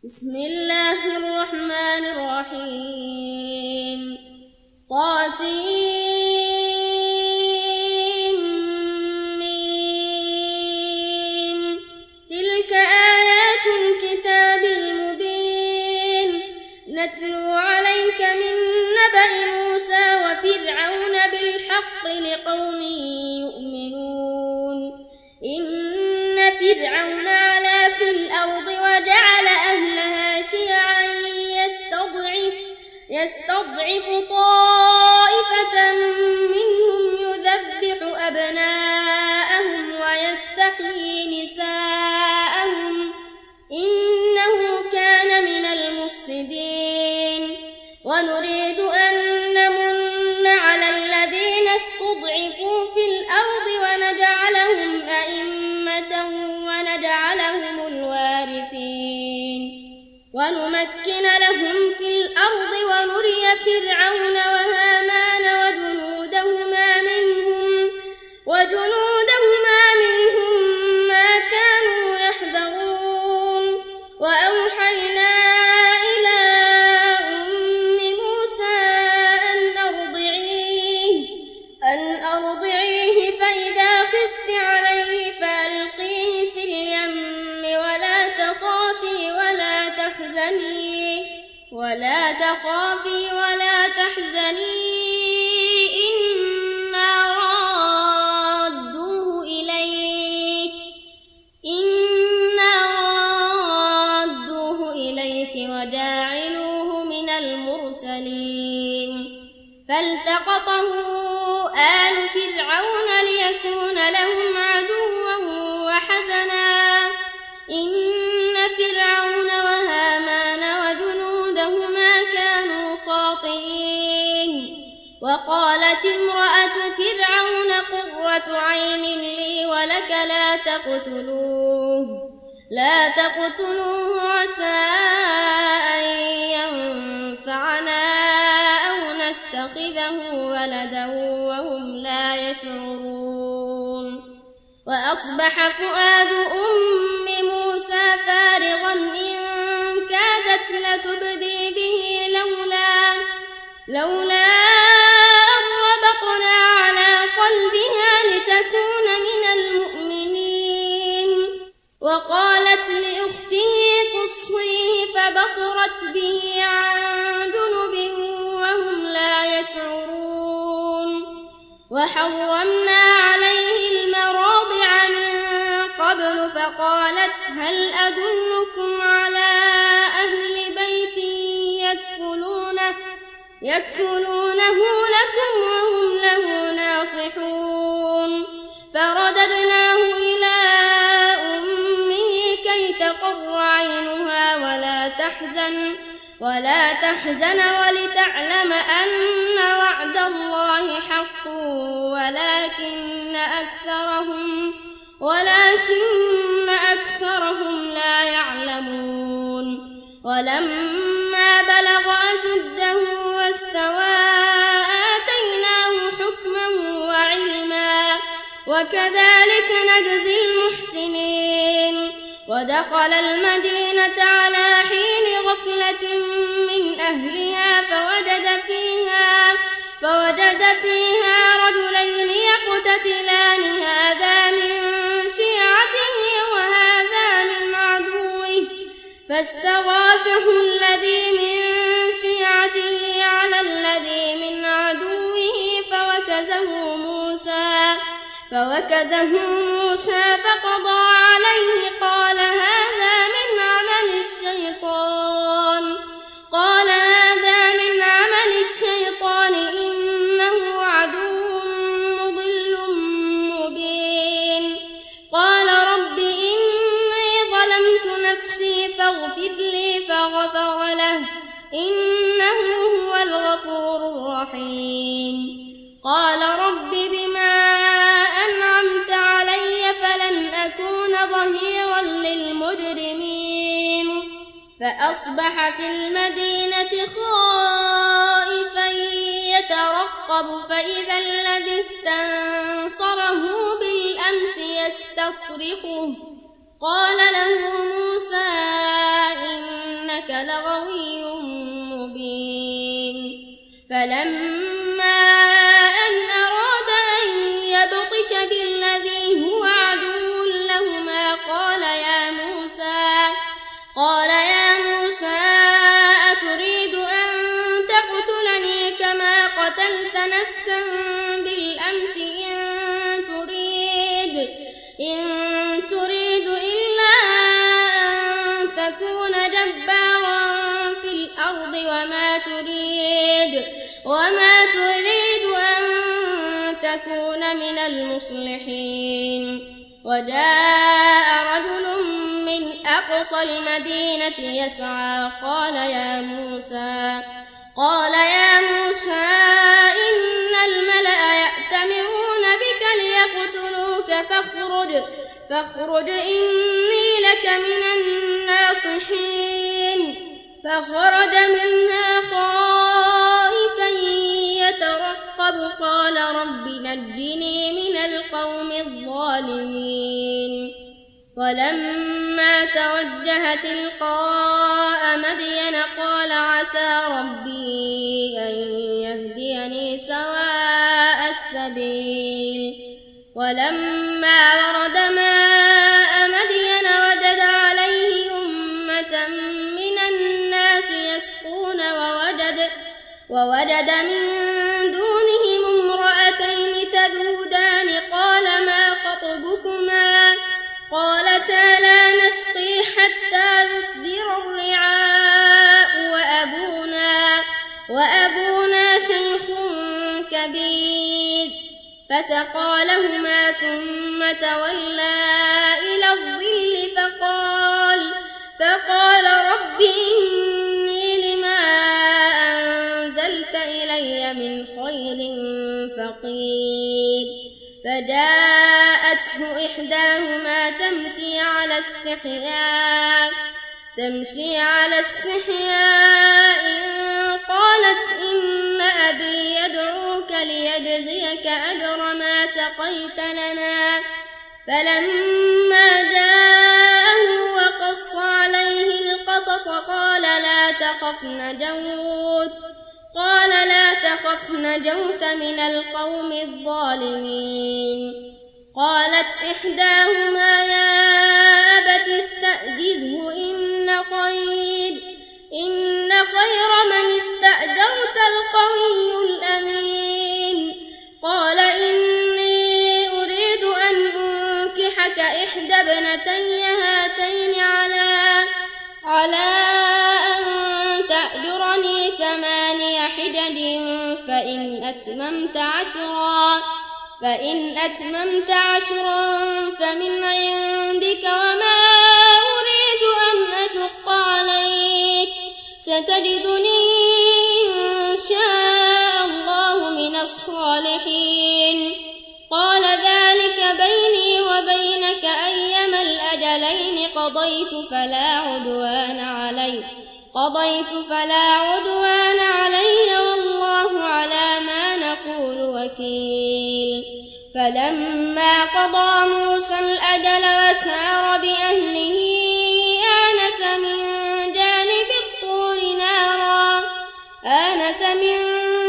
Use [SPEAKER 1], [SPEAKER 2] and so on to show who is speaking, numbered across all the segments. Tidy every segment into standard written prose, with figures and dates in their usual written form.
[SPEAKER 1] بسم الله الرحمن الرحيم طاسيم تلك آيات الكتاب المبين نتلو عليك من نبأ موسى وفرعون بالحق لقوم يؤمنون إن فرعون علا في الأرض وجعل أهلها شيعا يستضعف طائفة منهم يذبح أبناءهم ويستحيي نساءهم إنه كان من المفسدين ونريد أن نمن على الذين استضعفوا في الأرض ونجعلهم أئمة ونجعلهم الوارثين ونمكن لهم في الأرض ونري فرعون وهامان وجنودهما منهم ما كانوا يحذرون وأوحينا إلى أم موسى أن أرضعيه فإذا خفت عليه فألقيه في اليم ولا تخافي ولا تحزني إنا رادوه إليك وجاعلوه من المرسلين فالتقطه آل فرعون ليكون لهم عدوا وحزنا إن فرعون وهامان وجنودهما كانوا خاطئين وقالت امرأة فرعون قرة عين لي ولك لا تقتلوه عسى أن ينفعنا أو نتخذه ولدا وهم لا يشعرون وأصبح فؤاد أم موسى فارغا إن كادت لتبدي به لولا أن ربطنا على قلبها لتكون من المؤمنين وقالت لأخته قصيه فبصرت به عن جنب وهم لا يشعرون وحرمنا عليه المراضع من قبل فقالت هل أدلكم على أهل بيت يكفلونه لكم وهم له ناصحون فرددناه إلى أمه كي تقر عينها ولا تحزن ولتعلم أن وعد الله حق ولكن أكثرهم لا يعلمون ولما بلغ أشده واستوى آتيناه حكما وعلما وكذلك نجزي المحسنين ودخل المدينة على حين غفلة من أهلها فوجد فيها رجلين يقتتلان هذا من شيعته وهذا من عدوه فاستغاثه الذي من شيعته على الذي من عدوه فوكزه موسى فقضى عليه قال هذا من عمل الشيطان إنه عدو مضل مبين قال رب إني ظلمت نفسي فاغفر لي فغفر له إنه هو الغفور الرحيم قال رب بما أنعمت علي فلن أكون ظهيرا للمجرمين فأصبح في المدينة خائفا يترقب فإذا الذي استنصره بالأمس يستصرخه قال له موسى إنك لغوي مبين فلما أن أراد أن يبطش بالذي هو عدو لهما قال يا موسى أتريد أن تقتلني كما قتلت نفسا بالأمس إن تريد إلا أن تكون جبارا في الأرض وما تريد أن تكون من المصلحين وجاء رجل من أقصى المدينة يسعى قال يا موسى إن الملأ يأتمرون بك ليقتلوك فاخرج إني لك من الناصحين فخرج منها خائفا يترقب قال رب نجني من القوم الظالمين ولما توجه تلقاء مدين قال عسى ربي أن يهديني سواء السبيل ولما ورد ماء مدين وجد عليه أمة من الناس يسقون ووجد من دونهم امرأتين تذودان قال ما خطبكما قالتا لا نسقي حتى يصدر الرعاء وأبونا شيخ كبير فسقى لهما ثم تولى إلى الظل فقال رب إني لما أنزلت إلي من خير فقير فجاءته إحداهما تمشي على استحياء قالت إن أبي يدعوك ليجزيك أجر ما سقيت لنا فلما جاءه وقص عليه القصص قال لا تخف نجوت من القوم الظالمين قالت إحداهما يا أبت استأجره إن خير من استأجرت القوي الأمين قال إني أريد أن أنكحك إحدى ابنتي هاتين على أن تأجرني 8 حجج فإن أتممت عشرا فمن عندك وما أريد أن أشق عليك ستجدني إن شاء الله من الصالحين قال ذلك بيني وبينك أيما الأجلين قضيت فلا عدوان علي والله على ما نقول وكيل فلما قضى موسى الأجل وسار بأهله آنس من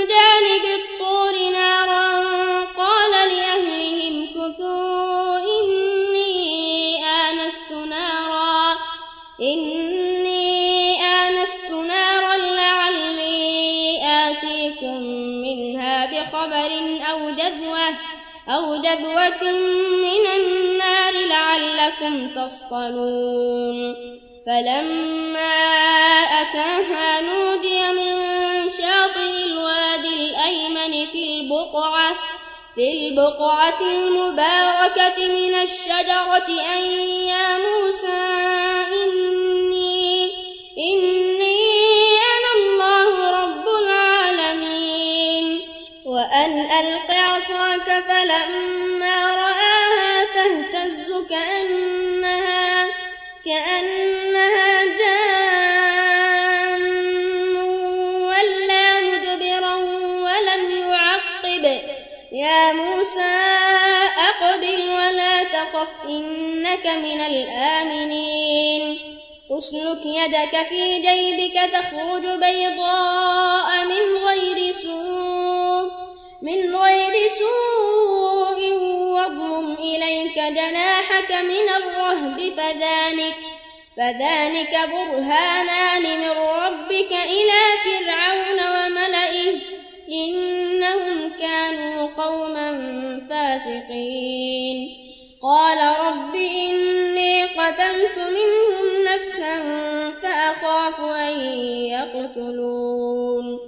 [SPEAKER 1] جانب الطور نارا قال لأهلهم كثوا إني آنست نارا لعلي آتيكم منها بخبر أو جذوة من النار لعلكم تصطلون فلما أتاها نودي من شاطئ الوادي الأيمن في البقعة المباركة من الشجرة أن يا موسى إني أنا الله رب العالمين وأن ألق عصاك فلما رآها تهتز كأنها جان ولا مدبرا ولم يعقب يا موسى أقبل ولا تخف إنك من الآمنين اسلك يدك في جيبك تخرج بيضاء من غير سوء واضمم إليك جناحك من الرهب فذلك برهانان من ربك إلى فرعون وملئه إنهم كانوا قوما فاسقين قال رب إني قتلت منهم نفسا فأخاف أن يقتلون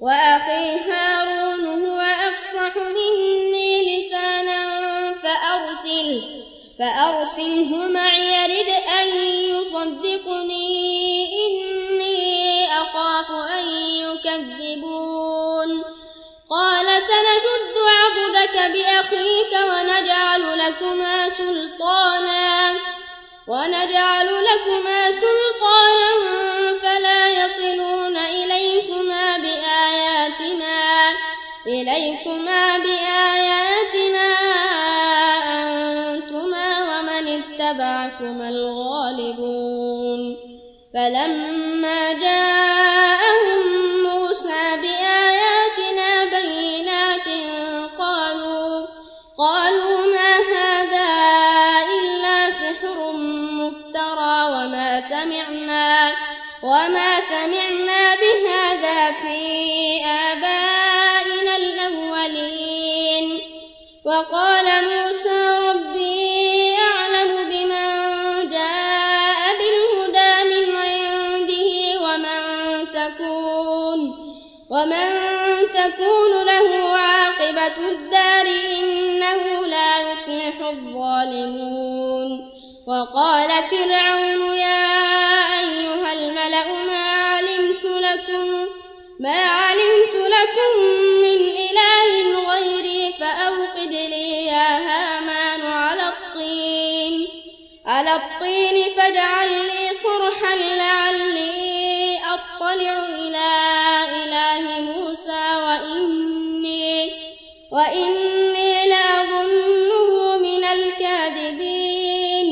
[SPEAKER 1] وأخي هارون هو أفصح مني لسانا فأرسله معي يرد أن يصدقني إني أخاف أن يكذبون قال سنشد عضدك بأخيك ونجعل لكما سلطانا فلا يصلون إليكما بآياتنا أنتما ومن اتبعكما الغالبون فلما جاءهم موسى بآياتنا بينات قالوا ما هذا إلا سحر مفترى وما سمعنا بهذا في آبائنا الأولين وقال موسى ربي أعلم بمن جاء بالهدى من عنده ومن تكون له عاقبة الدار إنه لا يفلح الظالمون وقال فرعون يا أيها الملأ ما علمت لكم من إله غيري فأوقد لي يا هامان على الطين فاجعل لي صرحا لعلي أطلع إلى إله موسى وإني لأظنه من الكاذبين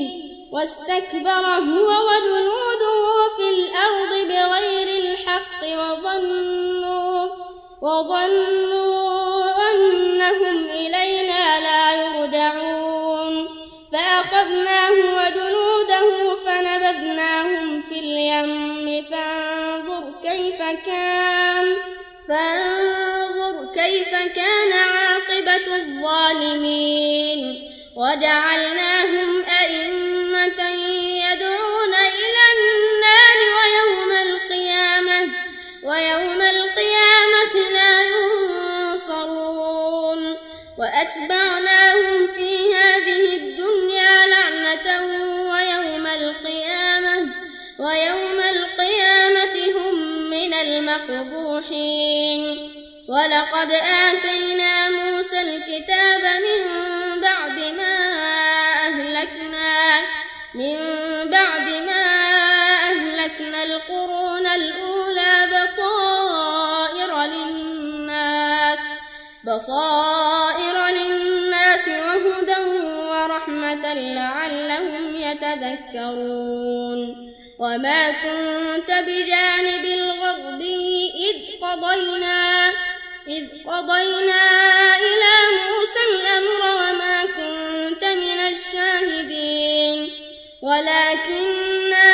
[SPEAKER 1] واستكبر هو وجنوده في الأرض بغير الحق وظنوا أنهم إلينا لا يرجعون فأخذناه وجنوده فنبذناهم في اليم فانظر كيف كان عاقبة الظالمين وجعلناهم أئمة يدعون إلى النار ويوم القيامة لا ينصرون وأتبعناهم في هذه الدنيا لعنة ويوم القيامة هم من المقبوحين ولقد آتينا موسى الكتاب من بعد ما أهلكنا القرون الأولى بصائر للناس وهدى ورحمة لعلهم يتذكرون وما كنت بجانب الغربي إذ قضينا إلى موسى الأمر وما كنت من الشاهدين ولكننا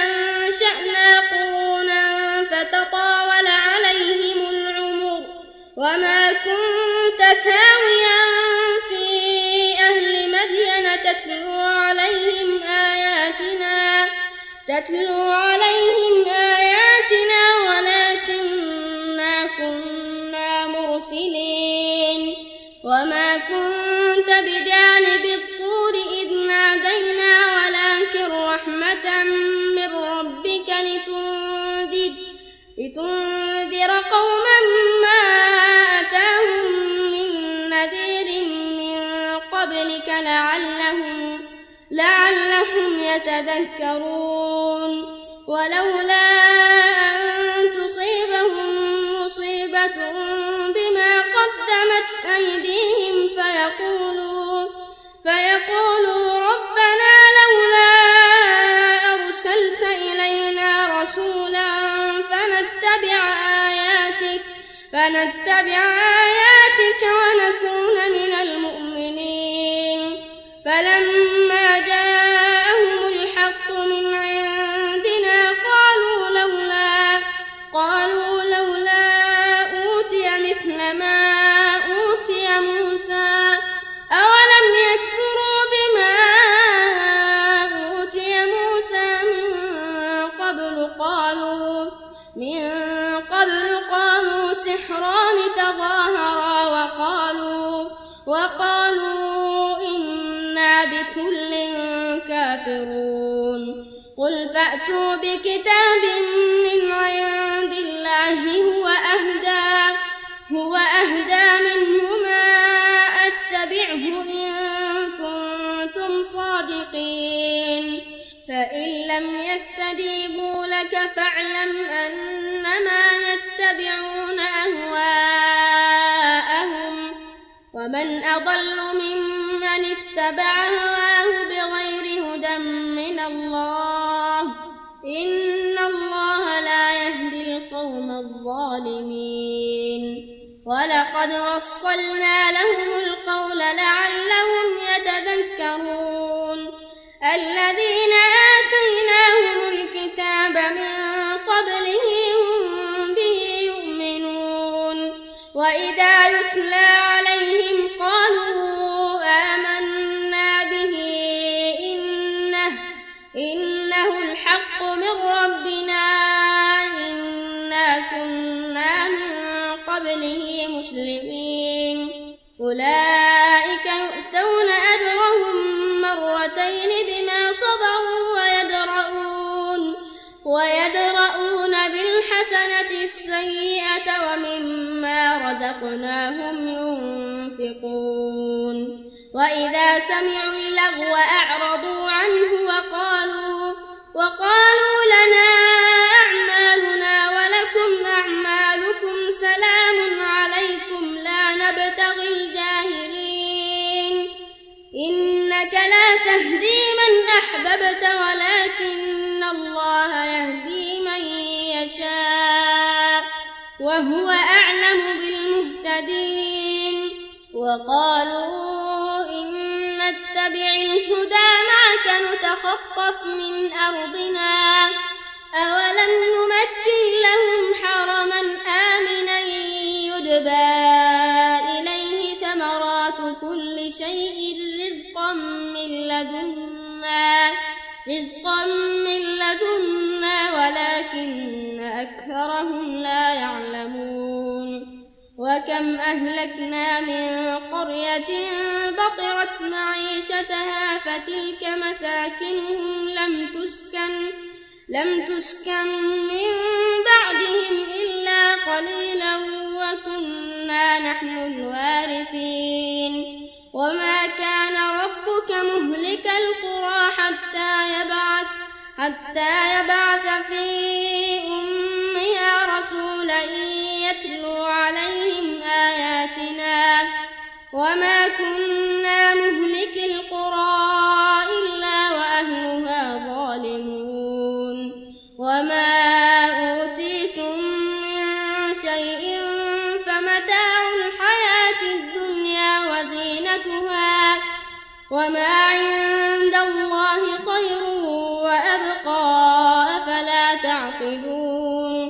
[SPEAKER 1] أنشأنا قرونا فتطاول عليهم العمر وما كنت ثاويا في أهل مدين تتلو عليهم آياتنا ولكننا كنا مرسلين وما كنت بجانب الطور إذ نادينا ولكن رحمة من ربك لتنذر قوما ما أتاهم من نذير من قبلك لعلهم يتذكرون ولولا أن تصيبهم مصيبة بما قدمت أيديهم فيقولوا ربنا لولا أرسلت إلينا فنتبع آياتك ونكون من المؤمنين. فلما جاءهم الحق من عندنا قالوا لولا أوتي مثل ما أوتي موسى أولم يكفروا بما أوتي موسى من قبل قالوا سحران تظاهرا وقالوا إنا بكل كافرون. قل فأتوا بكتاب من عند الله هو أهدى منهما أتبعه إن كنتم صادقين. فإن لم يستجيبوا لك فاعلم أنما يتبعون أهواءهم ومن أضل ممن اتبع هواه بغير هدى من الله إن الله لا يهدي القوم الظالمين. ولقد وصلنا لهم القول لعلهم يتذكرون. الذين آتيناهم الكتاب من قبله هم به يؤمنون. وإذا يتلى عليهم قالوا آمنا به إنه الحق من ربنا إنا كنا من قبله مسلمين. أولئك يؤتون أجرهم مرتين بما صبروا ويدرؤون بالحسنة السيئة ومما رزقناهم ينفقون. وإذا سمعوا اللغو أعرضوا عنه وقالوا لنا أعمالنا ولكم أعمالكم سلام عليكم لا نبتغي الجاهلين. إنك لا تهدي من أحببت ولكن الله يهدي من يشاء وهو أعلم بالمهتدين. وقالوا إن نتبع الهدى معك نتخطف من أرضنا أولم نمكن لهم حرما آمنا يجبى إليه ثمرات كل شيء رزقا من لدنا ولكن أكثرهم لا يعلمون. وكم أهلكنا من قرية بطرت معيشتها فتلك مساكنهم لم تسكن من بعدهم إلا قليلا وكنا نحن الوارثين. وما كان ربك مهلك القرى حتى يبعث في أمها رسولا يتلو عليهم آياتنا وما كنا مهلك القرى إلا وأهلها ظالمون. وما أوتيتم من شيء فمتاع الحياة الدنيا وزينتها وما عند الله خير وأبقى أفلا تعقلون.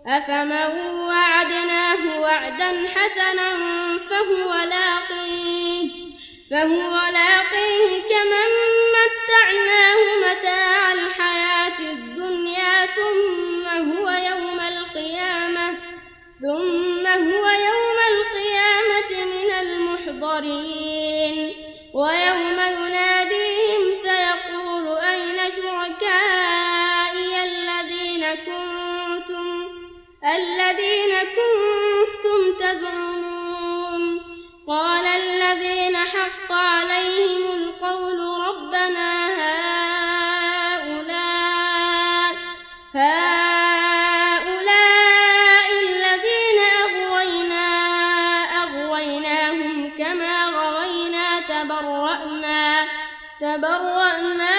[SPEAKER 1] أفمن وعدناه وعدا حسنا فهو لاقيه كمن متعناه متاع الحياة الدنيا ثم هو يوم القيامة من المحضرين. ويوم يناديهم فيقول أين شركائي الذين كنتم تزعمون. قال الذين حق عليهم القول ربنا هؤلاء الذين أغويناهم كما غوينا تبرأنا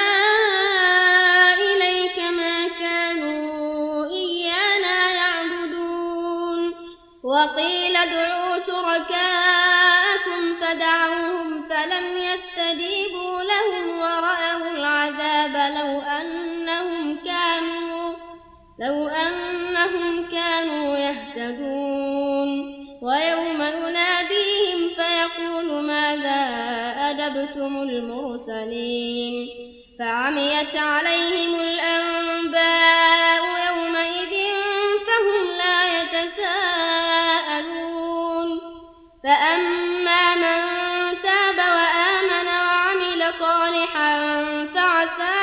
[SPEAKER 1] إليك ما كانوا إيانا يعبدون. وقيل ادعوا شركاءكم فدعوهم فلم يستجيبوا لهم ورأوا العذاب لو أنهم كانوا يهتدون ويوم يناديهم فيقول ماذا أجبتم المرسلين فعميت عليهم الأنباء يومئذ فهم لا يتساءلون فأما من تاب وآمن وعمل صالحا فعسى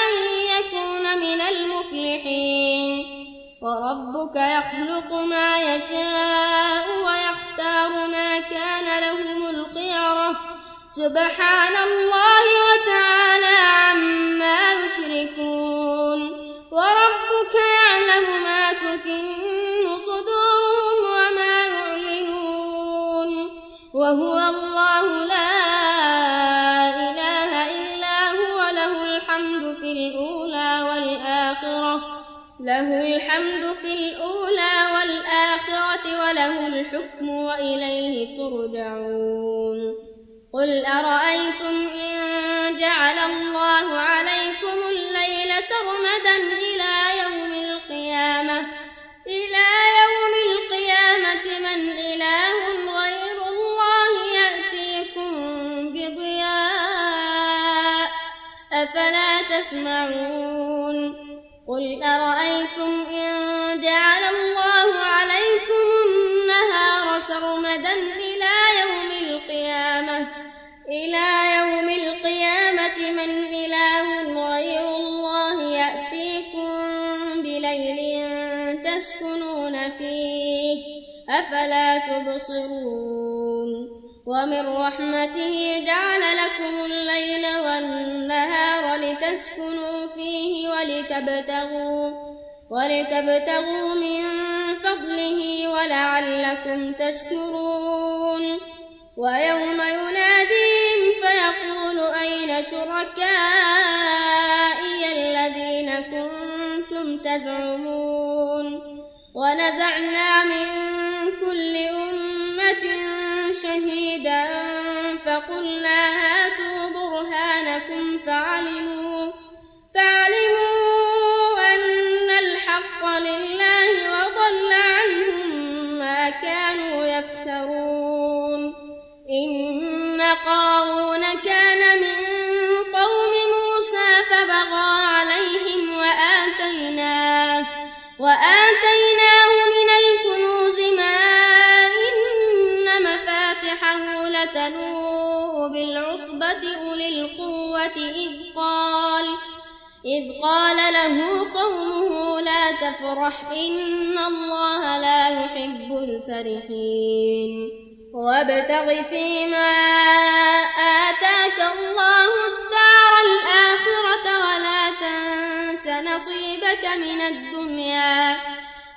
[SPEAKER 1] أن يكون من المفلحين وربك يخلق ما يشاء ويختار ما كان لهم الخيرة سبحان الله وتعالى عما يشركون وربك يعلم ما تكن صدورهم وما يعلنون وهو الله لا إله إلا هو له الحمد في الأولى والآخرة وله الحكم وإليه ترجعون قل أرأيتم إن جعل الله عليكم الليل سرمدا إلى يوم القيامة من إله غير الله يأتيكم بضياء أفلا تسمعون قل أرأيتم إن جعل الله عليكم النهار سرمدا إلى يوم القيامة من إله غير الله يأتيكم بليل تسكنون فيه أفلا تبصرون ومن رحمته جعل لكم الليل والنهار لتسكنوا فيه ولتبتغوا من فضله ولعلكم تشكرون ويوم يناديهم فيقول أين شركائي الذين كنتم تزعمون ونزعنا من كل أمة شهيدا فقلنا هاتوا برهانكم فعلموا أن الحق لله وضل عنهم ما كانوا يفترون إن قارون كان من قوم موسى فبغى عليهم وآتيناه من الكنوز ما إن مفاتحه لتنوء بالعصبة أولي القوة إذ قال له قومه لا تفرح إن الله لا يحب الفرحين وابتغ فيما آتاك الله الدار الآخرة ولا تنس نصيبك من الدنيا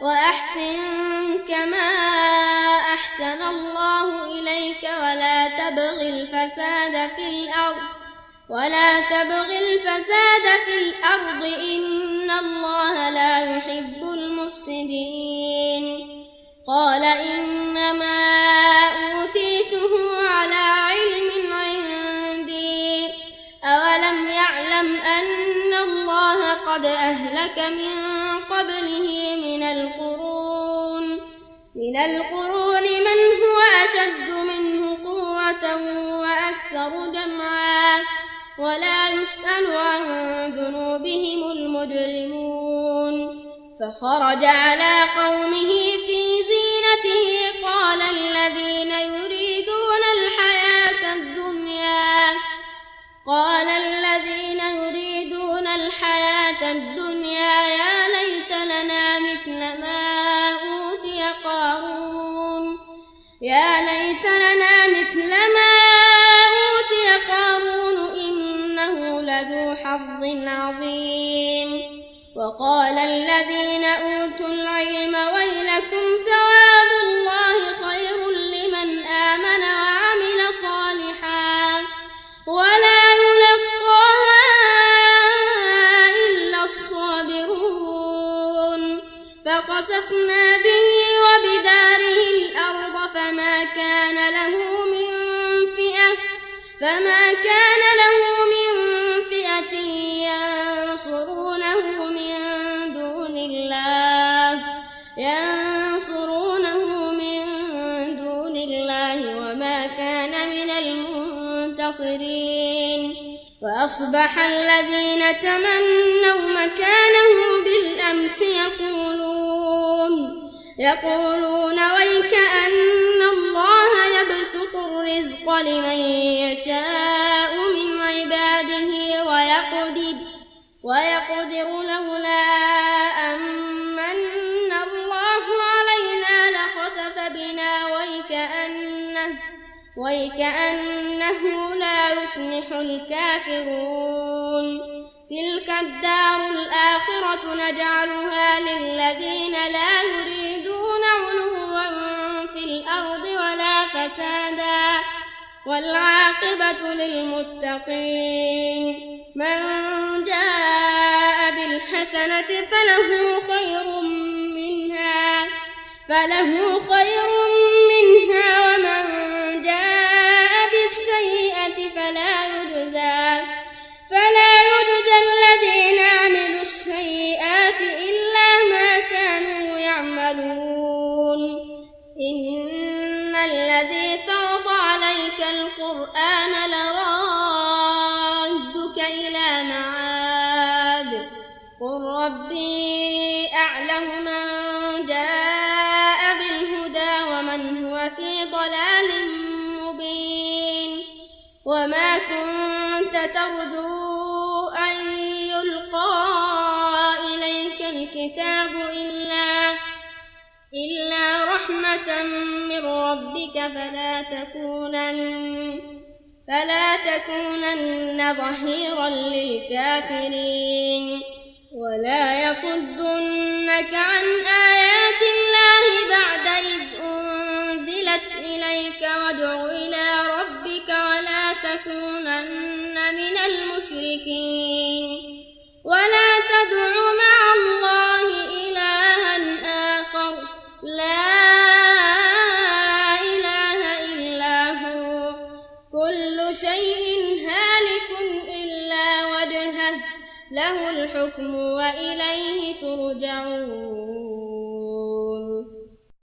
[SPEAKER 1] وأحسن كما أحسن الله إليك ولا تبغ الفساد في الأرض إن الله لا يحب المفسدين قال إنما أوتيته على علم عندي أولم يعلم أن الله قد أهلك من قبله من القرون من هو أشد منه قوة وأكثر جمعا ولا يسأل عن ذنوبهم المجرمون فخرج على قومه في زينته قال الذين يريدون الحياة الدنيا يا ليت لنا مثل ما أوتي قارون إنه لذو حظ عظيم وقال الذين أوتوا العلم ويلكم ثواب الله خير لمن آمن وعمل صالحا ولا يلقاها إلا الصابرون فخسفنا به وبداره الأرض فما كان له من فئة ينصرونه من دون الله وما كان من المنتصرين وأصبح الذين تمنوا مكانه بالأمس يقولون ويكأن الله يبسط الرزق لمن يشاء من عباده ويقدر لولا أمن الله علينا لخسف بنا ويكأنه لا يفلح الكافرون تلك الدار الآخرة نجعلها للذين لا يريدون علوا في الأرض ولا فسادا والعاقبة للمتقين من جاء بالحسنة فله خير منها ومن جاء بالسيئة فلا يجزى الذين عملوا السيئات إلا ما كانوا يعملون إن الذي فرض عليك القرآن لرادك إلى معاد قل ربي أعلم من جاء بالهدى ومن هو في ضلال مبين وما كنت ترجو أن يلقى إليك الكتاب إلا رحمة من ربك فلا تكونن ظهيرا للكافرين ولا يصدنك عن آيات الله بعد إذ أنزلت إليك وادع إلى ربك ولا تكونن من المشركين ولا تدع مع الله إلها آخر لا إله إلا هو كل شيء هالك إلا وجهه له الحكم وإليه ترجعون